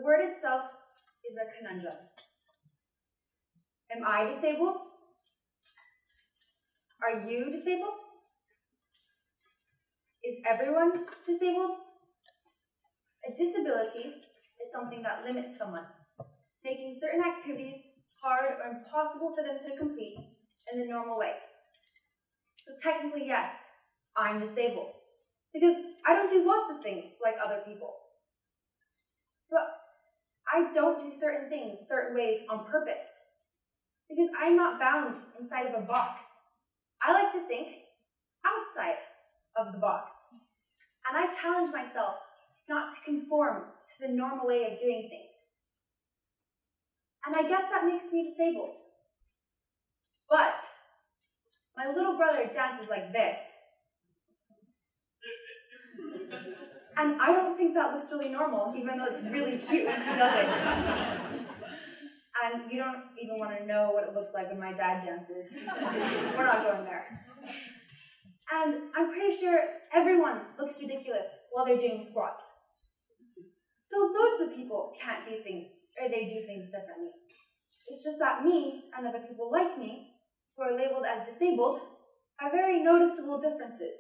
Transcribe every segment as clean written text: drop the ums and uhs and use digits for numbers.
word itself is a conundrum. Am I disabled? Are you disabled? Is everyone disabled? A disability is something that limits someone, making certain activities hard or impossible for them to complete in the normal way. So technically, yes, I'm disabled, because I don't do lots of things like other people. But I don't do certain things certain ways on purpose, because I'm not bound inside of a box. I like to think outside of the box. And I challenge myself not to conform to the normal way of doing things. And I guess that makes me disabled. But my little brother dances like this. And I don't think that looks really normal, even though it's really cute when he does it. And you don't even want to know what it looks like when my dad dances. We're not going there. And I'm pretty sure everyone looks ridiculous while they're doing squats. So loads of people can't do things, or they do things differently. It's just that me and other people like me, who are labeled as disabled, have very noticeable differences.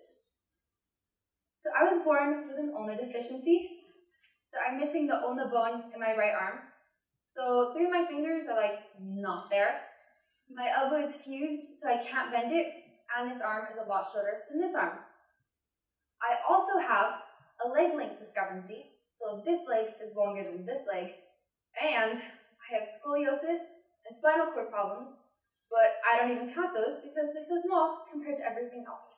So I was born with an ulnar deficiency. So I'm missing the ulnar bone in my right arm. So 3 of my fingers are like not there. My elbow is fused, so I can't bend it, and this arm is a lot shorter than this arm. I also have a leg length discrepancy, so this leg is longer than this leg, and I have scoliosis and spinal cord problems, but I don't even count those because they're so small compared to everything else.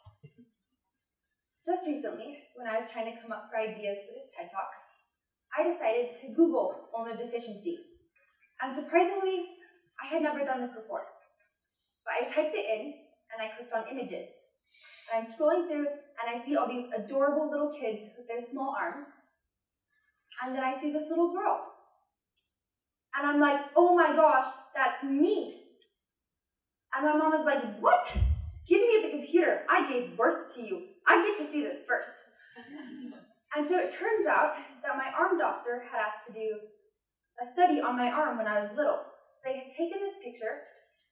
Just recently, when I was trying to come up for ideas for this TED Talk, I decided to Google ulnar deficiency. And surprisingly, I had never done this before. But I typed it in, and I clicked on images. And I'm scrolling through, and I see all these adorable little kids with their small arms. And then I see this little girl. And I'm like, oh my gosh, that's me. And my mom was like, what? Give me the computer. I gave birth to you. I get to see this first. And so it turns out that my arm doctor had asked to do a study on my arm when I was little. So they had taken this picture.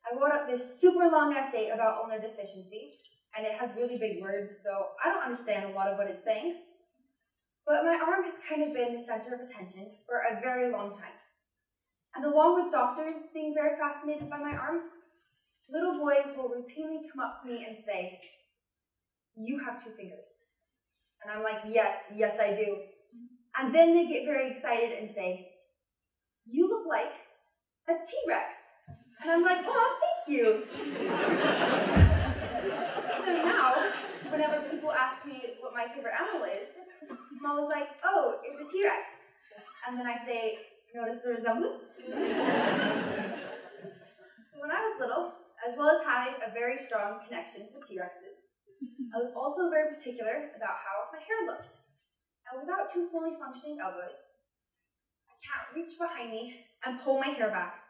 I wrote up this super long essay about ulnar deficiency, and it has really big words, so I don't understand a lot of what it's saying. But my arm has kind of been the center of attention for a very long time. And along with doctors being very fascinated by my arm, little boys will routinely come up to me and say, "You have 2 fingers." And I'm like, yes, I do. And then they get very excited and say, "You look like a T-Rex." And I'm like, oh, thank you. So now, whenever people ask me what my favorite animal is, Mom was like, oh, it's a T-Rex. And then I say, notice the resemblance? So when I was little, as well as having a very strong connection with T-Rexes, I was also very particular about how my hair looked. And without 2 fully functioning elbows, I can't reach behind me and pull my hair back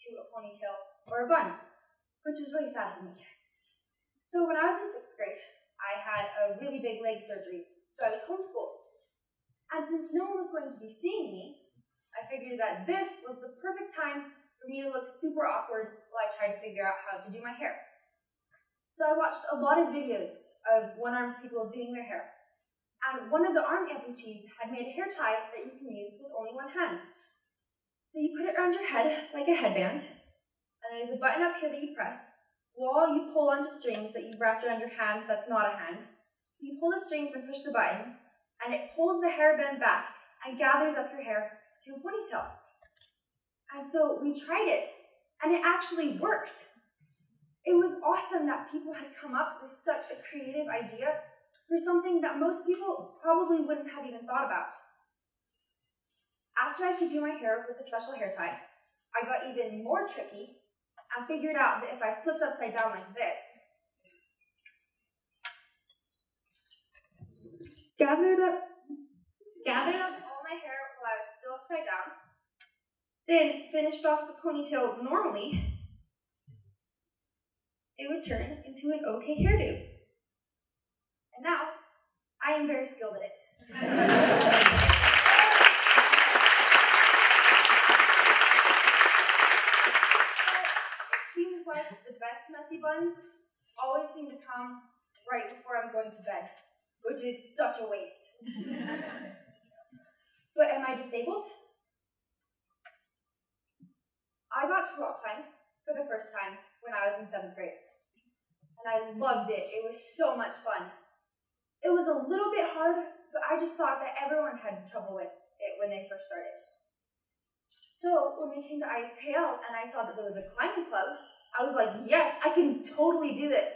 into a ponytail or a bun, which is really sad for me. So when I was in 6th grade, I had a really big leg surgery, so I was homeschooled. And since no one was going to be seeing me, I figured that this was the perfect time for me to look super awkward while I tried to figure out how to do my hair. So I watched a lot of videos of one-armed people doing their hair. And one of the arm amputees had made a hair tie that you can use with only one hand. So you put it around your head like a headband, and there's a button up here that you press, while you pull onto strings that you've wrapped around your hand that's not a hand. So you pull the strings and push the button, and it pulls the hairband back and gathers up your hair to a ponytail. And so we tried it, and it actually worked. It was awesome that people had come up with such a creative idea for something that most people probably wouldn't have even thought about. After I could do my hair with a special hair tie, I got even more tricky and figured out that if I flipped upside down like this, gathered up all my hair while I was still upside down, then finished off the ponytail normally, it would turn into an okay hairdo. And now, I am very skilled at it. messy buns always seem to come right before I'm going to bed, which is such a waste. But am I disabled? I got to rock climb for the first time when I was in 7th grade. And I loved it. It was so much fun. It was a little bit hard, but I just thought that everyone had trouble with it when they first started. So when we came to TEDxISKL and I saw that there was a climbing club, I was like, yes, I can totally do this.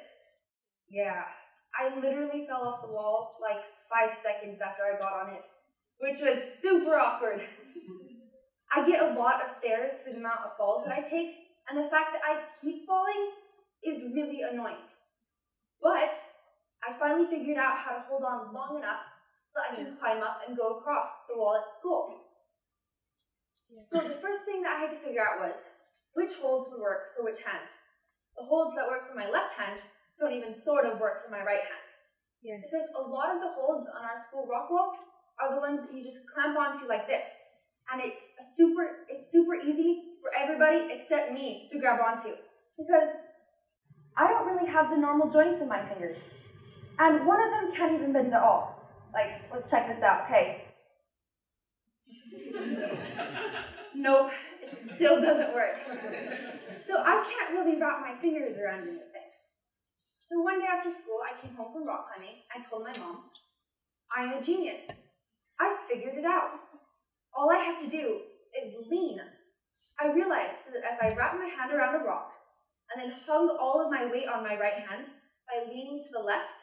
Yeah, I literally fell off the wall like 5 seconds after I got on it, which was super awkward. I get a lot of stares for the amount of falls that I take, and the fact that I keep falling is really annoying. But I finally figured out how to hold on long enough so that I can climb up and go across the wall at school. So the first thing that I had to figure out was which holds would work for which hand. The holds that work for my left hand don't even sort of work for my right hand. Yes. Because a lot of the holds on our school rock wall are the ones that you just clamp onto like this. And it's super easy for everybody except me to grab onto. Because I don't really have the normal joints in my fingers. And one of them can't even bend at all. Like, let's check this out, okay? Nope, it still doesn't work. So I can't really wrap my fingers around anything. So one day after school, I came home from rock climbing and told my mom, I'm a genius. I figured it out. All I have to do is lean. I realized that if I wrapped my hand around a rock and then hung all of my weight on my right hand by leaning to the left,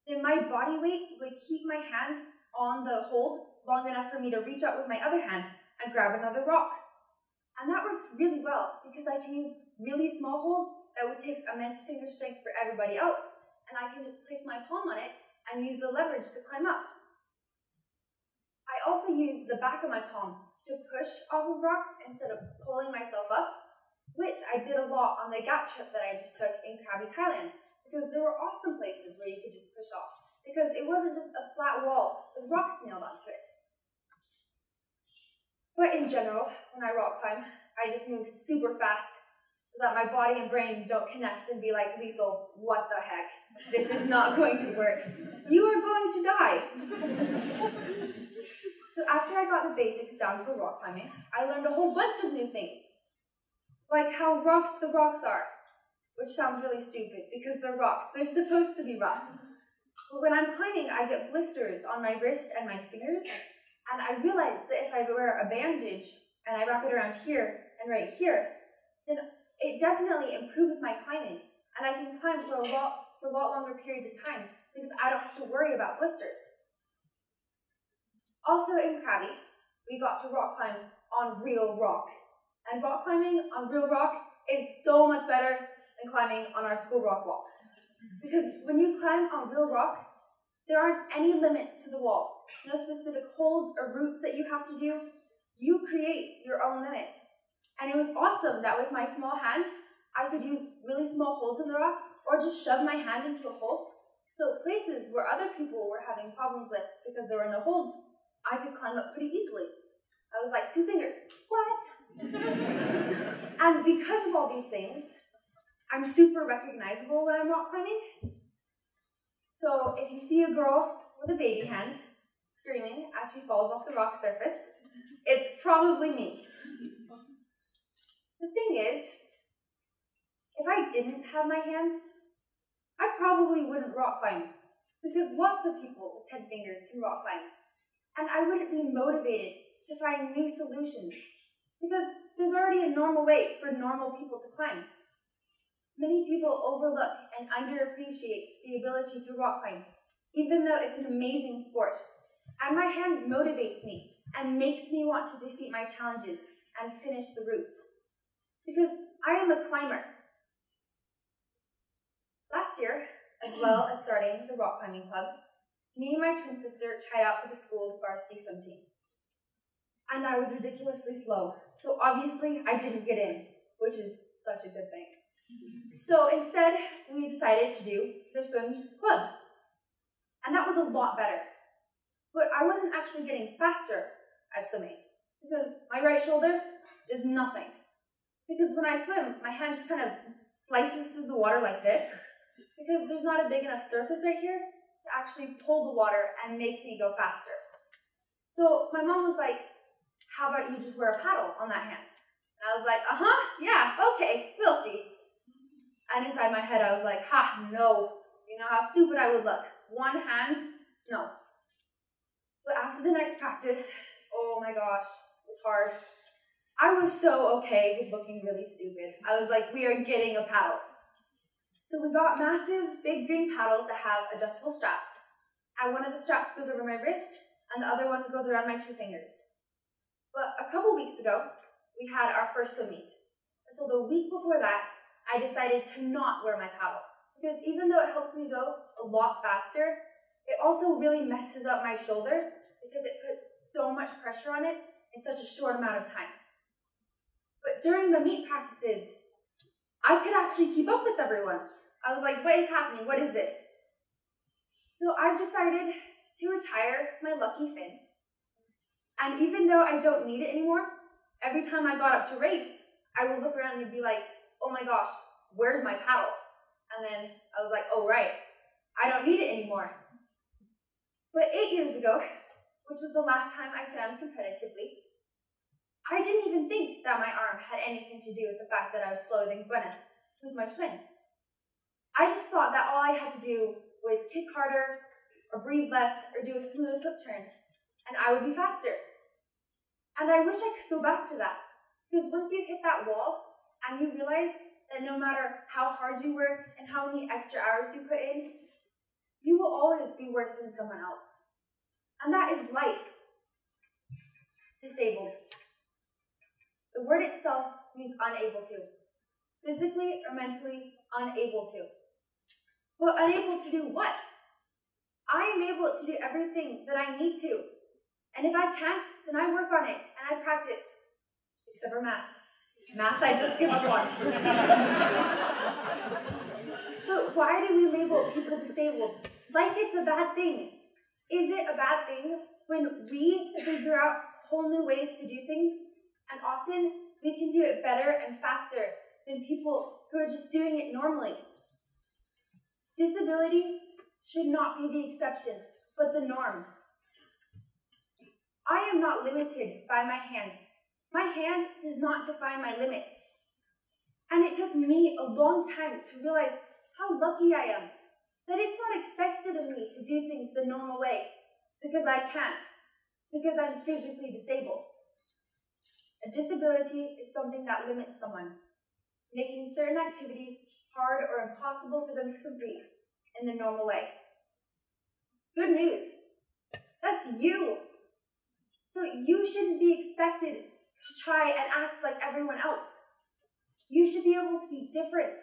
then my body weight would keep my hand on the hold long enough for me to reach out with my other hand and grab another rock. And that works really well because I can use really small holds that would take immense finger strength for everybody else, and I can just place my palm on it and use the leverage to climb up. I also use the back of my palm to push off of rocks instead of pulling myself up, which I did a lot on the gap trip that I just took in Krabi, Thailand, because there were awesome places where you could just push off, because it wasn't just a flat wall with rocks nailed onto it. But in general, when I rock climb, I just move super fast so that my body and brain don't connect and be like, Liesel, what the heck? This is not going to work. You are going to die. So after I got the basics down for rock climbing, I learned a whole bunch of new things. Like how rough the rocks are, which sounds really stupid because they're rocks. They're supposed to be rough. But when I'm climbing, I get blisters on my wrist and my fingers, and I realized that if I wear a bandage and I wrap it around here and right here, then it definitely improves my climbing, and I can climb for a lot longer periods of time because I don't have to worry about blisters. Also in Krabi, we got to rock climb on real rock. And rock climbing on real rock is so much better than climbing on our school rock wall. Because when you climb on real rock, there aren't any limits to the wall. No specific holds or routes that you have to do. You create your own limits. And it was awesome that with my small hand, I could use really small holds in the rock or just shove my hand into a hole. So places where other people were having problems with because there were no holds, I could climb up pretty easily. I was like, 2 fingers, what? And because of all these things, I'm super recognizable when I'm rock climbing. So if you see a girl with a baby hand screaming as she falls off the rock surface, it's probably me. The thing is, if I didn't have my hand, I probably wouldn't rock climb, because lots of people with 10 fingers can rock climb, and I wouldn't be motivated to find new solutions, because there's already a normal way for normal people to climb. Many people overlook and underappreciate the ability to rock climb, even though it's an amazing sport. And my hand motivates me and makes me want to defeat my challenges and finish the routes. Because I am a climber. Last year, as well as starting the rock climbing club, me and my twin sister tried out for the school's varsity swim team. And I was ridiculously slow, so obviously I didn't get in, which is such a good thing. So instead, we decided to do the swim club. And that was a lot better. But I wasn't actually getting faster at swimming, because my right shoulder does nothing. Because when I swim, my hand just kind of slices through the water like this, because there's not a big enough surface right here to actually pull the water and make me go faster. So my mom was like, how about you just wear a paddle on that hand? And I was like, yeah, okay, we'll see. And inside my head, I was like, no. You know how stupid I would look. One hand, no. But after the next practice, oh my gosh, it was hard. I was so okay with looking really stupid. I was like, we are getting a paddle. So we got massive, big green paddles that have adjustable straps. And one of the straps goes over my wrist, and the other one goes around my 2 fingers. But a couple weeks ago, we had our first swim meet. And so the week before that, I decided to not wear my paddle. Because even though it helps me go a lot faster, it also really messes up my shoulder because it puts so much pressure on it in such a short amount of time. But during the meet practices, I could actually keep up with everyone. I was like, what is happening? What is this? So I've decided to retire my lucky fin. And even though I don't need it anymore, every time I got up to race, I would look around and be like, oh my gosh, where's my paddle? And then I was like, oh right, I don't need it anymore. But 8 years ago, which was the last time I swam competitively, I didn't even think that my arm had anything to do with the fact that I was slower than Gwyneth, who's my twin. I just thought that all I had to do was kick harder, or breathe less, or do a smoother flip turn, and I would be faster. And I wish I could go back to that, because once you hit that wall, and you realize that no matter how hard you work and how many extra hours you put in, you will always be worse than someone else. And that is life. Disabled. The word itself means unable to. Physically or mentally unable to. But unable to do what? I am able to do everything that I need to. And if I can't, then I work on it and I practice. Except for math. Math I just give up on. But why do we label people disabled? Like it's a bad thing. Is it a bad thing when we figure out whole new ways to do things, and often we can do it better and faster than people who are just doing it normally? Disability should not be the exception, but the norm. I am not limited by my hand. My hand does not define my limits. And it took me a long time to realize how lucky I am, that it's not expected of me to do things the normal way, because I can't, because I'm physically disabled. A disability is something that limits someone, making certain activities hard or impossible for them to complete in the normal way. Good news, that's you. So you shouldn't be expected to try and act like everyone else. You should be able to be different,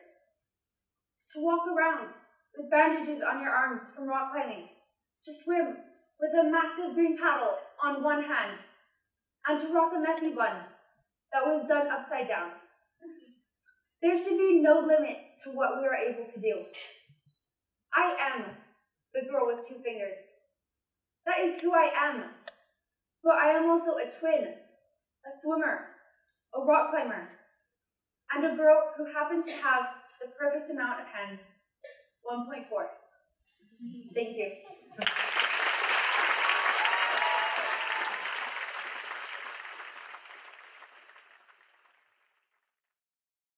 to walk around with bandages on your arms from rock climbing, to swim with a massive green paddle on one hand, and to rock a messy bun that was done upside down. There should be no limits to what we are able to do. I am the girl with 2 fingers. That is who I am. But I am also a twin, a swimmer, a rock climber, and a girl who happens to have the perfect amount of hands, 1.4. Thank you.